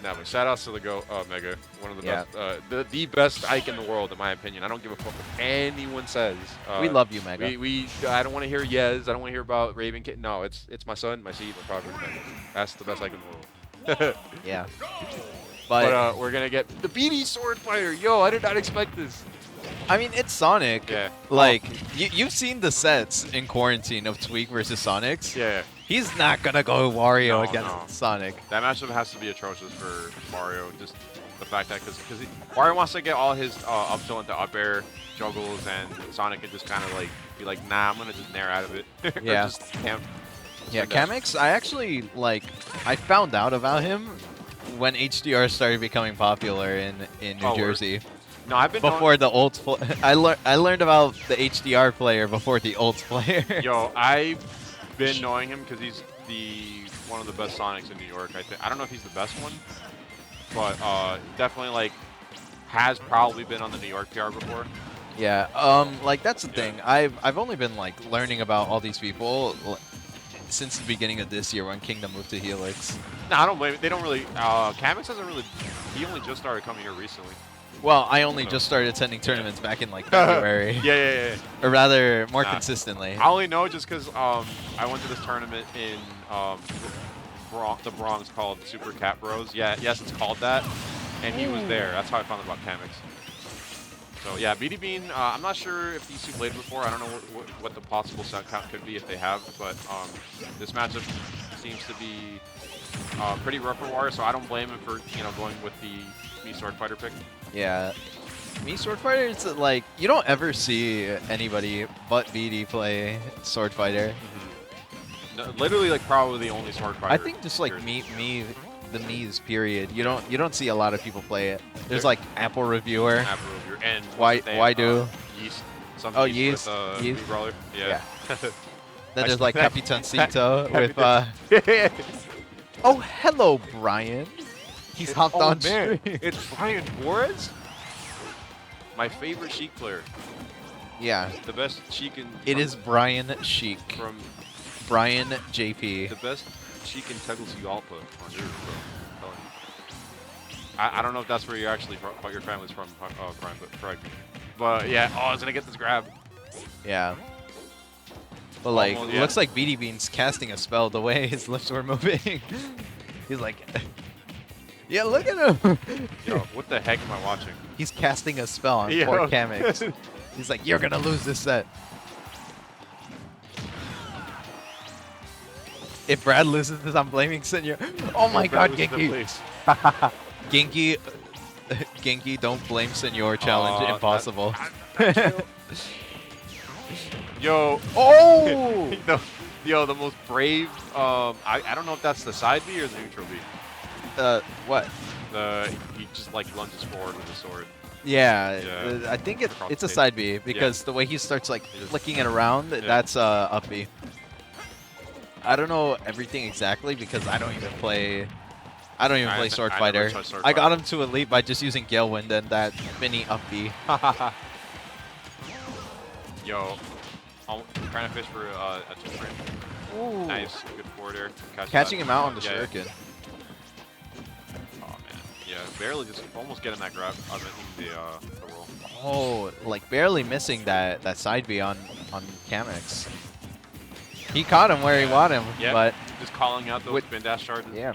No, but shout outs to the Mega, one of the best, the best Ike in the world, in my opinion. I don't give a fuck what anyone says. We love you, Mega. I don't want to hear Yes. I don't want to hear about Raven Kid. No, it's my son, my seed, my property. Mega. That's the best Ike in the world. Yeah. But we're gonna get the Beatty Swordfighter. Yo, I did not expect this. I mean, it's Sonic. Yeah. Like, you've seen the sets in quarantine of Tweak versus Sonics. Yeah. He's not going to go Wario against Sonic. That matchup has to be atrocious for Mario. Just the fact that because Wario wants to get all his up tilt into up air juggles, and Sonic can just kind of like be like, nah, I'm gonna just nair out of it. Yeah. Just camp. Yeah, Kamex, I actually I found out about him when HDR started becoming popular in New Jersey. No, I've been before the Ults. I learned about the HDR player before the Ults player. Yo, I've been knowing him because he's one of the best Sonics in New York. I don't know if he's the best one, but definitely like has probably been on the New York PR before. Yeah, like that's the thing. I've only been like learning about all these people since the beginning of this year when Kingdom moved to Helix. No, I don't blame it. They don't really. Kamex hasn't really. He only just started coming here recently. Well, I only just started attending tournaments back in like February. Yeah. Or rather, more consistently. I only know just because I went to this tournament in the Bronx called Super Cat Bros. Yeah, yes, it's called that. And he was there. That's how I found out about Kamex. So yeah, BeatyBean, I'm not sure if these two played before. I don't know what the possible set count could be if they have, but this matchup seems to be pretty rough for Wario, so I don't blame him for going with the Me Swordfighter pick. Yeah, Me Swordfighter is like you don't ever see anybody but BD play Swordfighter. Mm-hmm. No, literally, like probably the only Swordfighter. I think just like the Mii's period. You don't see a lot of people play it. There's like Apple Reviewer. And why do Yeast? Yeast. With, Yeast. Brawler. Yeah. Then there's like Capitancito with. Oh, hello, Brian. He's hopped on. Man, it's Brian Flores. My favorite Sheik player. Yeah. The best Sheik in. It is Brian Sheik. From Brian JP. The best Sheik in Tegucigalpa. I don't know if that's where you're actually from, what your family's from, Brian, but correct me. But yeah, I was gonna get this grab. Yeah. But like, it looks like BeatyBean's casting a spell the way his lips were moving. He's like, yeah, look at him. Yo, what the heck am I watching? He's casting a spell on poor Kamex. He's like, you're gonna lose this set. If Brad loses this, I'm blaming Senor. Oh my God, Genki. Genki, don't blame Senor challenge. Impossible. Yo. Oh! Yo, the most brave. I don't know if that's the side B or the neutral B. What? He just like lunges forward with the sword. Yeah. I think it's a side B because the way he starts like flicking it around, that's up B. I don't know everything exactly because I don't even play Swordfighter. I got him to Elite by just using Gale Wind and that mini up B. Yo, I'm trying to fish for a two-frame. Nice, good forward air. Catching him out on the shuriken. Oh man, yeah, barely just almost getting that grab. I mean the roll. Oh, like barely missing that side B on Kamex. He caught him where he wanted him, but just calling out those spin dash charges. Yeah.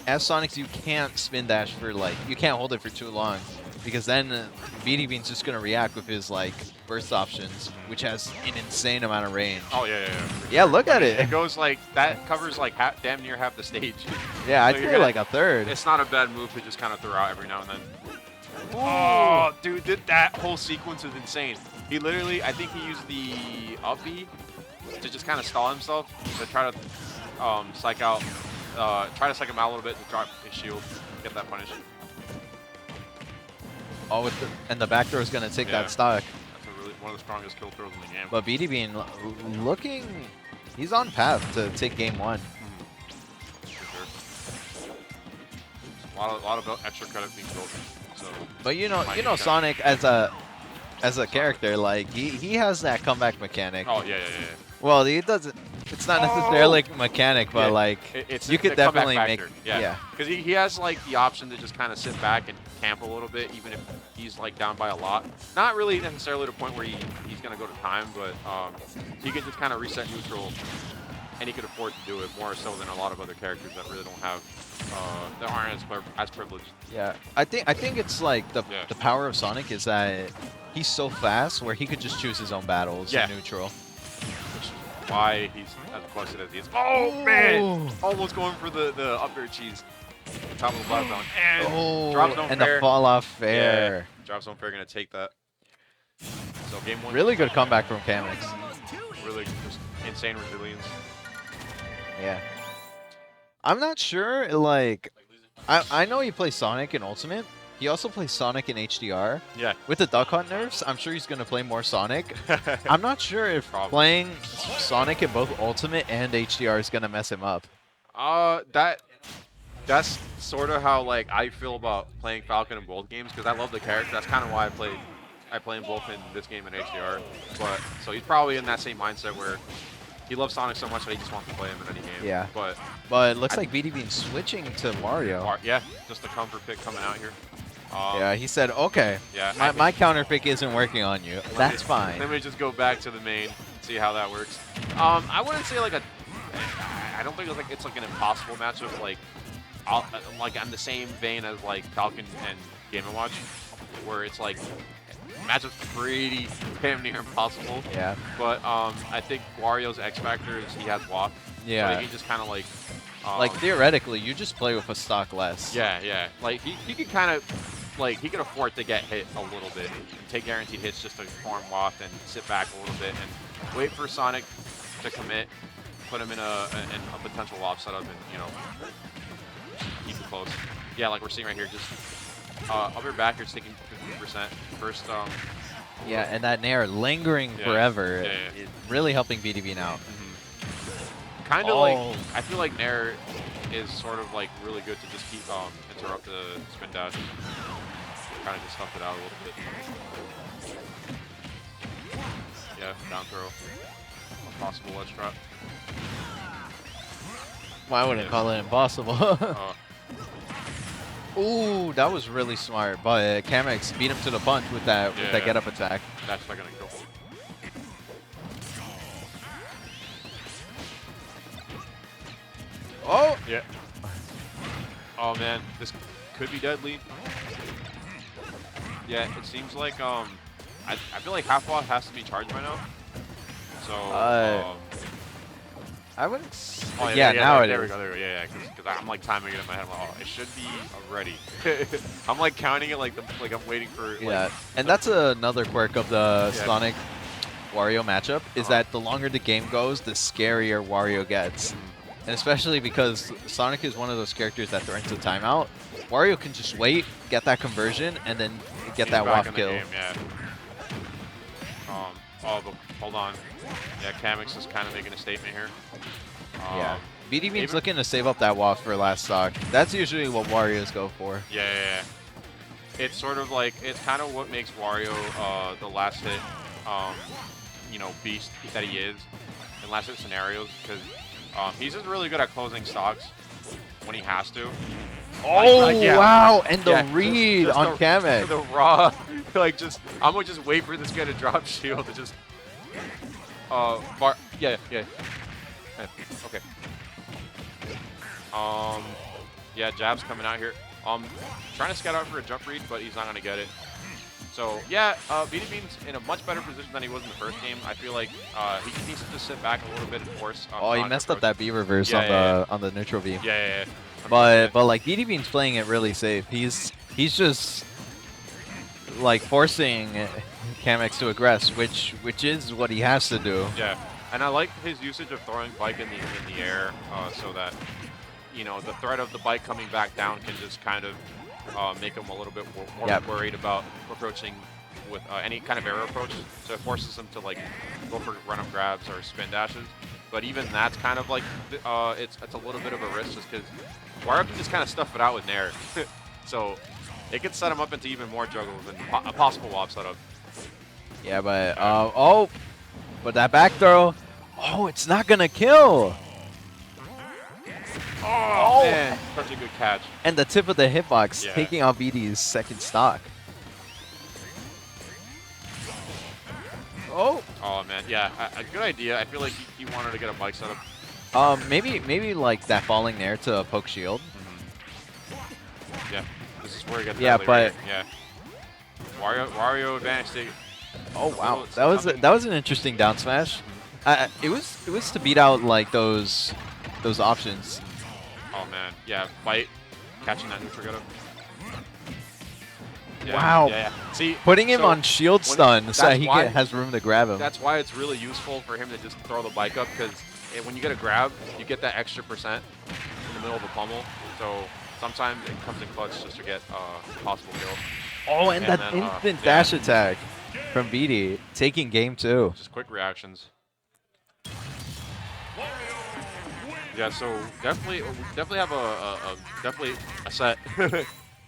As Sonics, you can't spin dash for you can't hold it for too long because then BeatyBean's just going to react with his burst options, which has an insane amount of range. Oh, yeah. Yeah, look at it. It goes that covers damn near half the stage. Yeah, I'd say like a third. It's not a bad move to just kind of throw out every now and then. Ooh. Oh, dude, that whole sequence is insane. He literally, I think he used the up B to just kind of stall himself to try to psych out. Try to psych him out a little bit to drop his shield, get that punish. Oh, and the back throw is going to take that stock. That's one of the strongest kill throws in the game. But BeatyBean looking, he's on path to take game one. For sure. A lot of extra credit being built. So, but you know Sonic as a character, he has that comeback mechanic. Oh yeah. Well, he doesn't. It's not necessarily a mechanic, but Yeah. like It's you could the comeback definitely make. factor. Yeah. Because he has like the option to just kind of sit back and camp a little bit, even if he's like down by a lot. Not really necessarily to the point where he's going to go to time, but he can just kind of reset neutral, and he could afford to do it more so than a lot of other characters that really don't have, that aren't as privileged. Yeah, I think it's like the Yeah. the power of Sonic is that he's so fast where he could just choose his own battles Yeah. in neutral. Which is why he's as busted as he is. Oh, man! Almost going for the up air cheese. Top of the bottom down. And drops no and fair. the fall off fair. Yeah, drops no fair, gonna take that. So game 1. Really good comeback from Kamex. Really just insane resilience. Yeah. I'm not sure, like, I know he plays Sonic in Ultimate. He also plays Sonic in HDR. Yeah. With the Duck Hunt nerfs, I'm sure he's going to play more Sonic. I'm not sure if Probably. playing Sonic in both Ultimate and HDR is going to mess him up. That's sort of how like I feel about playing Falcon in both games because I love the character. That's kind of why I play him both in this game and HDR. But so he's probably in that same mindset where he loves Sonic so much that he just wants to play him in any game. Yeah. But it looks like BeatyBean switching to Wario. yeah, just a comfort pick coming out here. Yeah, he said, okay, Yeah, my counter pick isn't working on you. That's fine. Let me just go back to the main, see how that works. I wouldn't say like I don't think it's like an impossible matchup. Like, like on the same vein as like Falcon and Game & Watch, where it's like matchup's pretty damn near impossible. Yeah. But I think Wario's X factor is he has walk. Yeah. So he just kind of like. Like theoretically, you just play with a stock less. Yeah, yeah. Like he could kind of, like he could afford to get hit a little bit, and take guaranteed hits just to farm waft and sit back a little bit and wait for Sonic to commit, put him in a potential waft setup, and you know keep it close. Yeah, like we're seeing right here, just upper back here taking 50%. First. Yeah, and that Nair lingering forever, yeah. really helping BeatyBean out. Kind of like, I feel like Nair is sort of like really good to just keep interrupt the spin dash. Kind of just stuff it out a little bit. Yeah, down throw. A possible ledge trap. Well, I wouldn't call it impossible. Ooh, that was really smart, but Kamex beat him to the punch with that get up attack. That's not gonna kill. Oh! Yeah. Oh man, this could be deadly. Yeah, it seems like I feel like half wall has to be charged by now. So I wouldn't. oh, yeah, now it there is. we go. There we go. Yeah, because I'm like timing it in my head. I'm like, oh, it should be ready. I'm like counting it like I'm waiting for. Like, Yeah, and that's another quirk of the Sonic Wario matchup is that the longer the game goes, the scarier Wario gets. And especially because Sonic is one of those characters that threatens a timeout. Wario can just wait, get that conversion, and then get that waft kill. Game, yeah. Oh, but hold on. Yeah, Kamex is kind of making a statement here. Yeah. BeatyBean's looking to save up that waft for last stock. That's usually what Warriors go for. Yeah. It's sort of like, it's kind of what makes Wario the last hit, you know, beast that he is in last hit scenarios, because he's just really good at closing stocks when he has to. Oh, wow. And the read just on Kamex. The raw, like I'm going to just wait for this guy to drop shield to just, yeah. Okay. Yeah, jab's coming out here. Trying to scout out for a jump read, but he's not going to get it. So, yeah, BeatyBean's in a much better position than he was in the first game. I feel like he needs to just sit back a little bit and force. Oh, he messed up that B reverse on the neutral B. Yeah. But like BeatyBean's playing it really safe. He's just like forcing Kamex to aggress, which is what he has to do. Yeah, and I like his usage of throwing bike in the air, so that you know the threat of the bike coming back down can just kind of make him a little bit more worried about approaching with any kind of air approach. So it forces him to like go for run-up grabs or spin dashes. But even that's kind of like it's a little bit of a risk just because Wario can just kind of stuff it out with Nair. So it could set him up into even more juggles and a possible wop setup. Yeah, but but that back throw, Oh, it's not gonna kill. Oh, man, such a good catch. And the tip of the hitbox Yeah. taking out BD's second stock. Oh. Oh man, yeah, a good idea. I feel like he wanted to get a bike setup. Maybe like that falling there to poke shield. Yeah, this is where he gets. Yeah, that but yeah, Wario advantage take. oh wow, that was an interesting down smash. It was to beat out like those options. Oh man, yeah, fight, catching that neutral getup. Yeah, Wow. Yeah. See, Putting him so on shield stun so that's he why- has room to grab him. That's why it's really useful for him to just throw the bike up, because when you get a grab, you get that extra percent in the middle of the pummel. So sometimes it comes in clutch just to get possible kill. Oh, and that then, instant dash attack from BD, taking game 2. Just quick reactions. Yeah, so definitely have a set.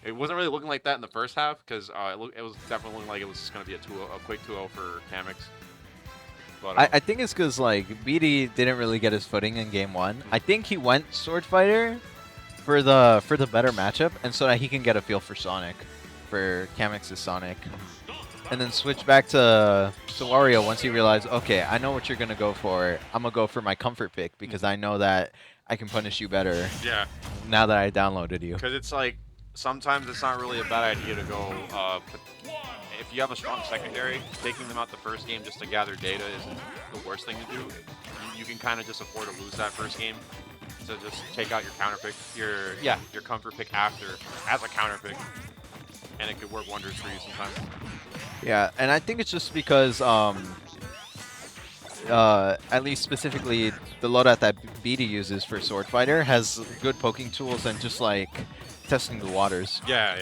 It wasn't really looking like that in the first half, because it was definitely looking like it was just going to be a quick 2-0 for Kamex. But, I think it's because like BD didn't really get his footing in game 1. I think he went Swordfighter for the better matchup, and so that he can get a feel for Sonic, for Kamex's Sonic, and then switch back to Wario once he realized, okay, I know what you're gonna go for. I'm gonna go for my comfort pick because I know that I can punish you better. Yeah. Now that I downloaded you. Because it's like, sometimes it's not really a bad idea to go, if you have a strong secondary, taking them out the first game just to gather data isn't the worst thing to do. You can kind of just afford to lose that first game. So just take out your counter pick, your comfort pick after, as a counter pick. And it could work wonders for you sometimes. Yeah, and I think it's just because, at least specifically, the loadout that BD uses for Swordfighter has good poking tools and just like testing the waters. Yeah.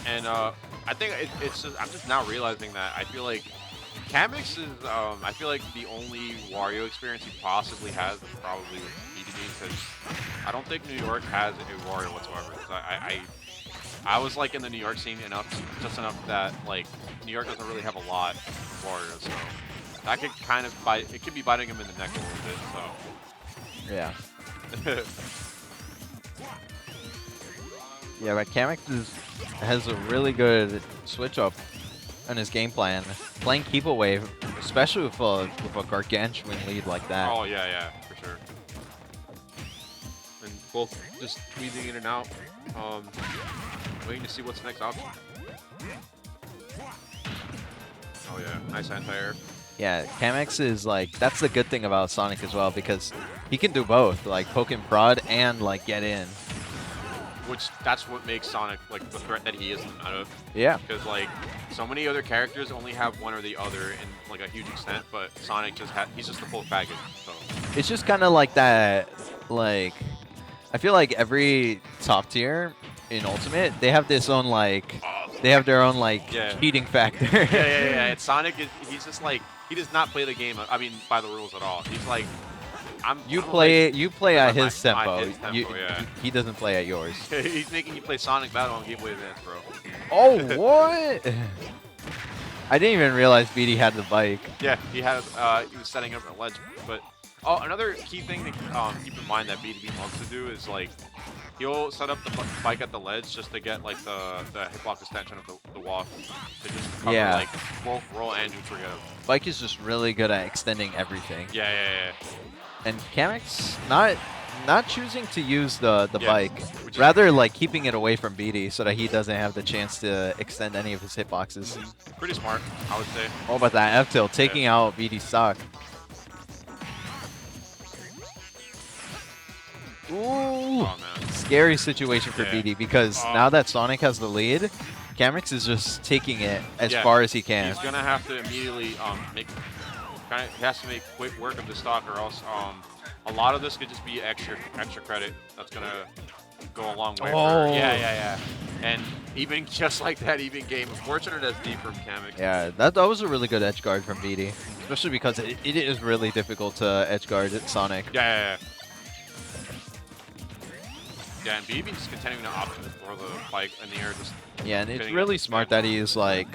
And I think it's just, I'm just now realizing that I feel like Kamex is, I feel like the only Wario experience he possibly has is probably with BeatyBean, because I don't think New York has a Wario whatsoever. I was like in the New York scene just enough that like New York doesn't really have a lot of Wario, so that could kind of it could be biting him in the neck a little bit. So Yeah. Yeah, but Kamex has a really good switch up on his game plan. Playing keep away, especially with a gargantuan lead like that. Oh yeah, for sure. And both just squeezing in and out. Waiting to see what's the next option. Oh yeah, nice anti-air. Yeah, Kamex is like, that's the good thing about Sonic as well, because he can do both, like poke and prod and like get in. Which, that's what makes Sonic like the threat that he is out of. Yeah. Because like so many other characters only have one or the other in like a huge extent, but Sonic just he's just the full package. So It's just kind of like that, like, I feel like every top tier in Ultimate, they have this own like, they have their own like cheating factor. yeah. And Sonic he's just like, he does not play the game, I mean, by the rules at all. He's like, You play at his tempo. Yeah. He doesn't play at yours. He's making you play Sonic Battle on Game Boy Advance, bro. Oh, what? I didn't even realize BD had the bike. Yeah, he was setting up a ledge. But another key thing to keep in mind that BeatyBean loves to do is like, he'll set up the bike at the ledge just to get like the hitbox extension of the wall to just cover like both roll and neutral getup. Bike is just really good at extending everything. Yeah. And Kamex not choosing to use the bike, Which rather like keeping it away from BD so that he doesn't have the chance to extend any of his hitboxes. Pretty smart, I would say. Oh, but that F-tilt taking out BD's stock. Ooh, Oh, man. scary situation for BD because now that Sonic has the lead, Kamex is just taking it as far as he can. He's gonna have to immediately he has to make quick work of the stock, or else a lot of this could just be extra credit that's gonna go a long way. Yeah. And even just like that, even game, fortunate as D from Kamex. Yeah, that was a really good edge guard from BD, especially because it is really difficult to edge guard at Sonic. Yeah, and BeatyBean just continuing to option for the bike in the air. Just and it's really smart that he's like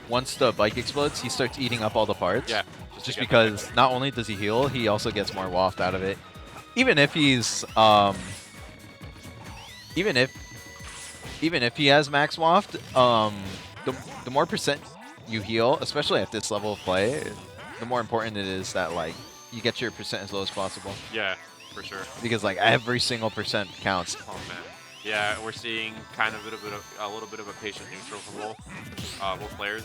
once the bike explodes, he starts eating up all the parts. Yeah. Just because not only does he heal, he also gets more waft out of it. Even if he's even if he has max waft, the more percent you heal, especially at this level of play, the more important it is that like you get your percent as low as possible. Yeah, for sure. Because like every single percent counts. Oh man. Yeah, we're seeing kind of a little bit of a patient neutral from both players.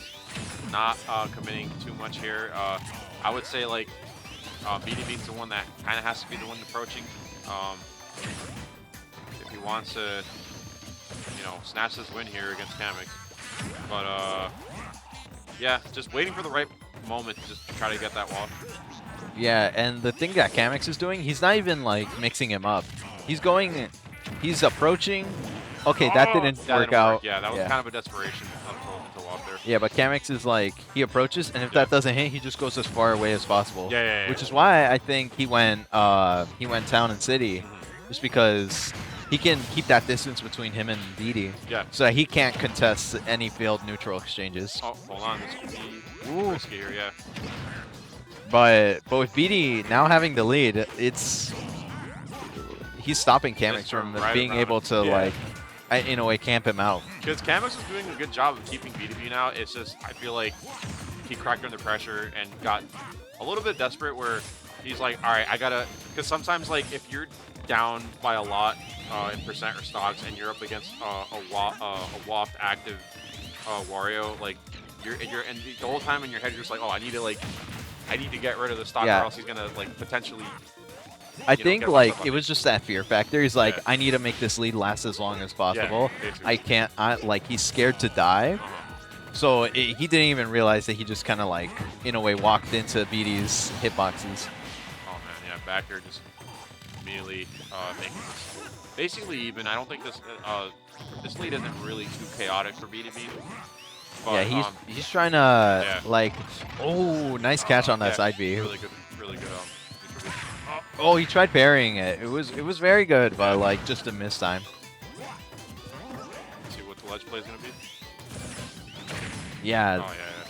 Not committing too much here. I would say like BeatyBean's the one that kind of has to be the one approaching. If he wants to, snatch this win here against Kamex. But yeah, just waiting for the right moment to just try to get that wall. Yeah, and the thing that Kamex is doing, he's not even like mixing him up. He's approaching. Okay, that didn't work out. Yeah, that was kind of a desperation to walk there. Yeah, but Kamex is like, he approaches, and if that doesn't hit, he just goes as far away as possible. Yeah. Which is why I think he went town and city, just because he can keep that distance between him and Beatty. Yeah. So that he can't contest any failed neutral exchanges. Oh, hold on, this could be risky here, yeah. But with Beatty now having the lead, he's stopping Kamex from being able to like, in a way, camp him out. Because Kamex was doing a good job of keeping BeatyBean out. It's just I feel like he cracked under pressure and got a little bit desperate where he's like, all right, I gotta. Because sometimes like if you're down by a lot in percent or stocks and you're up against a waft active Wario, like you're and the whole time in your head you're just like, oh, I need to get rid of the stock or else he's gonna like potentially. I think like it was just that fear factor. He's like, I need to make this lead last as long as possible. I can't. Like he's scared to die, so he didn't even realize that he just kind of like in a way walked into Beatty's hitboxes. Oh man, yeah, back here just immediately making this basically even. I don't think this lead isn't really too chaotic for BeatyBean. But, yeah, he's trying to like. Oh, nice catch on that side B. Really good. Oh, he tried parrying it. It was very good, but like just a miss time. Let's see what the ledge play is gonna be. Yeah. Oh yeah.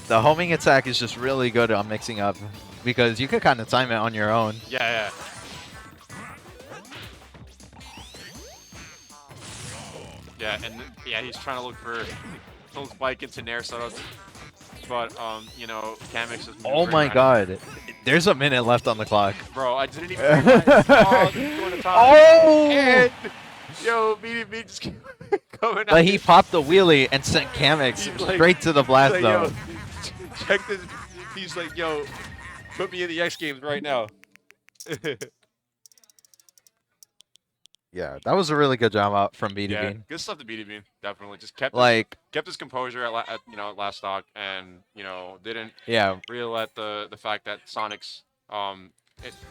The homing attack is just really good on mixing up because you can kind of time it on your own. Yeah. Yeah, and he's trying to look for spike into Nair setups. But, Kamex is... Oh my god. There's a minute left on the clock. Bro, I didn't even realize. Oh, he's going to top. Oh! And, yo, BeatyBean just coming out. But he popped the wheelie and sent Kamex straight to the blast zone. Check this. He's like, yo, put me in the X Games right now. Yeah, that was a really good job out from BeatyBean. Yeah, good stuff to BeatyBean. Definitely, just kept his composure at last stock, and didn't really let the fact that Sonic's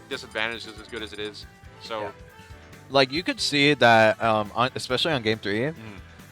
disadvantage is as good as it is. So, like you could see that, especially on game 3,